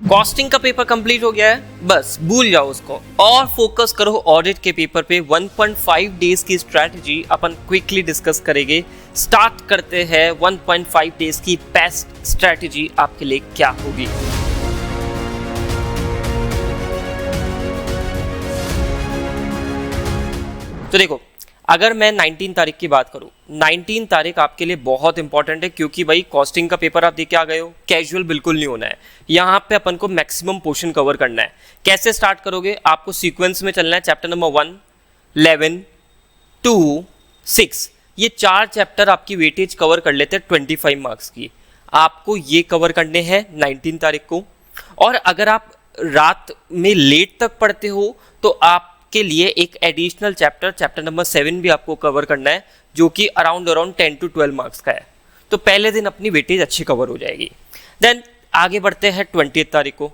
Costing का paper complete हो गया है, बस भूल जाओ उसको और फोकस करो ऑडिट के पेपर पे। 1.5 डेज की स्ट्रैटेजी अपन क्विकली डिस्कस करेंगे। स्टार्ट करते हैं 1.5 डेज की बेस्ट स्ट्रैटेजी आपके लिए क्या होगी। तो देखो, अगर मैं 19 तारीख की बात करूं, 19 तारीख आपके लिए बहुत इंपॉर्टेंट है क्योंकि भाई कॉस्टिंग का पेपर आप दे के आ गए हो, कैजुअल बिल्कुल नहीं होना है। यहाँ पे अपन को मैक्सिमम पोर्शन कवर करना है। कैसे स्टार्ट करोगे? आपको सीक्वेंस में चलना है। चैप्टर नंबर 1, 11, 2, 6 ये 4 चैप्टर आपकी वेटेज कवर कर लेते हैं 25 मार्क्स की। आपको ये कवर करने हैं 19 तारीख को। और अगर आप रात में लेट तक पढ़ते हो तो आप के लिए एक एडिशनल चैप्टर नंबर 7 भी आपको कवर करना है, जो कि अराउंड 10 to 12 मार्क्स का है। तो पहले दिन अपनी वेटेज अच्छी कवर हो जाएगी। देन आगे बढ़ते हैं 20 तारीख को।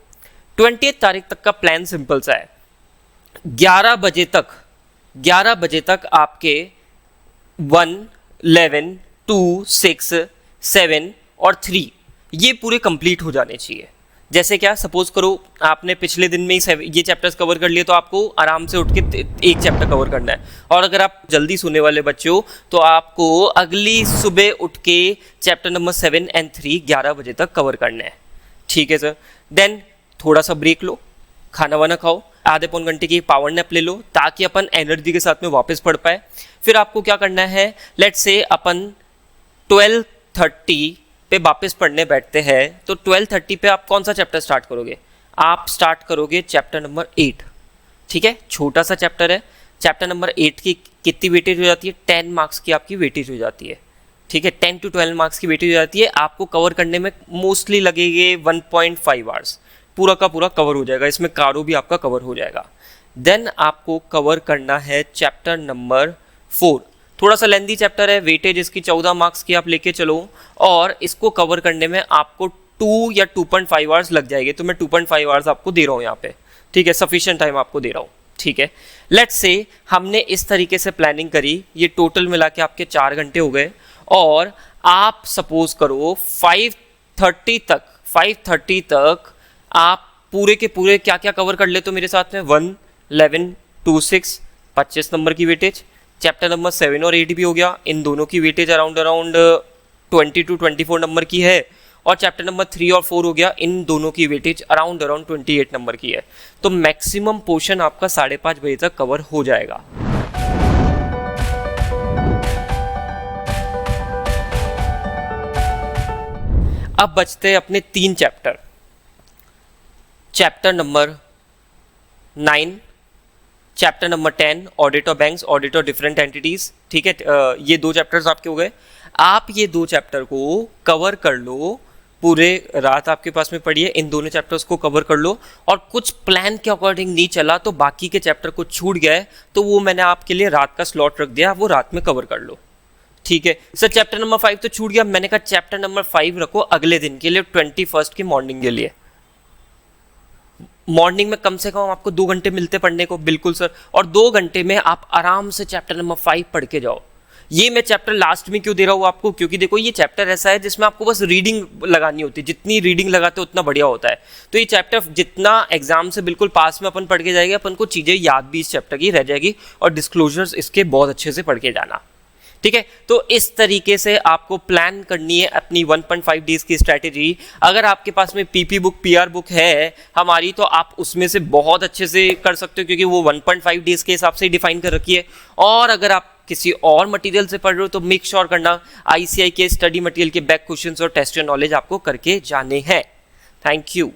20 तारीख तक का प्लान सिंपल सा है। 11 बजे तक आपके 1, 11, 2, 6, 7 और 3 ये पूरे कंप्लीट हो जाने चाहिए। जैसे क्या, सपोज करो आपने पिछले दिन में ही ये चैप्टर्स कवर कर लिए तो आपको आराम से उठ के एक चैप्टर कवर करना है। और अगर आप जल्दी सोने वाले बच्चे हो तो आपको अगली सुबह उठ के चैप्टर नंबर 7 और 3 11 बजे तक कवर करना है। ठीक है सर। देन थोड़ा सा ब्रेक लो, खाना वाना खाओ, आधे पौन घंटे की पावर नैप ले लो ताकि अपन एनर्जी के साथ में वापस पढ़ पाए। फिर आपको क्या करना है, लेट्स से अपन 12:30 पे वापस पढ़ने बैठते हैं तो 12:30 पे आप कौन सा चैप्टर स्टार्ट करोगे? आप स्टार्ट करोगे चैप्टर नंबर 8। ठीक है, छोटा सा चैप्टर है। चैप्टर नंबर 8 की कितनी वेटेज हो जाती है? 10 मार्क्स की आपकी वेटेज हो जाती है। ठीक है, 10 to 12 मार्क्स की वेटेज हो जाती है। आपको कवर करने में मोस्टली लगेंगे 1.5 आवर्स। पूरा का पूरा कवर हो जाएगा, इसमें कारो भी आपका कवर हो जाएगा। देन आपको कवर करना है चैप्टर नंबर 4। थोड़ा सा लेंदी चैप्टर है, वेटेज इसकी 14 मार्क्स की आप लेके चलो और इसको कवर करने में आपको 2 या 2.5 आवर्स लग जाएंगे। तो मैं 2.5 आवर्स आपको दे रहा हूँ यहाँ पे। ठीक है, सफिशिएंट टाइम आपको दे रहा हूँ। ठीक है, लेट्स से हमने इस तरीके से प्लानिंग करी, ये टोटल मिला के आपके 4 घंटे हो गए। और आप सपोज करो 5:30 तक आप पूरे के पूरे क्या क्या कवर कर लेते हो मेरे साथ में? 1, 11, 2, 6 25 नंबर की वेटेज। चैप्टर नंबर 7 और 8 भी हो गया। इन दोनों की वेटेज अराउंड 20 to 24 नंबर की है। और चैप्टर नंबर 3 और 4 हो गया, इन दोनों की वेटेज अराउंड 28 नंबर की है। तो मैक्सिमम पोर्शन आपका 5:30 बजे तक कवर हो जाएगा। अब बचते हैं अपने 3 chapter. Chapter number 9, chapter number 10 audit of banks, audit of different entities. ठीक है, ये 2 चैप्टर्स आपके हो गए। आप ये 2 चैप्टर को कवर कर लो, पूरे रात आपके पास में पड़ी है, इन दोनों चैप्टर्स को कवर कर लो। और कुछ प्लान के अकॉर्डिंग नहीं चला तो बाकी के चैप्टर कुछ छूट गया है तो वो मैंने आपके लिए रात का स्लॉट रख दिया, वो रात में कवर कर लो। ठीक है सर, चैप्टर नंबर 5 तो छूट गया, मैंने कहा चैप्टर नंबर 5 रखो अगले दिन के लिए, 21 की मॉर्निंग के लिए। मॉर्निंग में कम से कम आपको 2 घंटे मिलते पढ़ने को। बिल्कुल सर, और 2 घंटे में आप आराम से चैप्टर नंबर 5 पढ़ के जाओ। ये मैं चैप्टर लास्ट में क्यों दे रहा हूँ आपको? क्योंकि देखो ये चैप्टर ऐसा है जिसमें आपको बस रीडिंग लगानी होती है। जितनी रीडिंग लगाते हो उतना बढ़िया होता है। तो ये चैप्टर जितना एग्जाम से बिल्कुल पास में अपन पढ़ के जाएंगे, अपन को चीज़ें याद भी इस चैप्टर की रह जाएगी और डिस्क्लोजर्स इसके बहुत अच्छे से पढ़ के जाना। ठीक है, तो इस तरीके से आपको प्लान करनी है अपनी 1.5 डेज की स्ट्रैटेजी। अगर आपके पास में पीपी बुक, पीआर बुक है हमारी, तो आप उसमें से बहुत अच्छे से कर सकते हो क्योंकि वो 1.5 डेज के हिसाब से डिफाइन कर रखी है। और अगर आप किसी और मटेरियल से पढ़ रहे हो तो मेक श्योर करना ICI के स्टडी मटेरियल के बैक क्वेश्चंस और टेस्ट नॉलेज आपको करके जाने हैं। Thank you.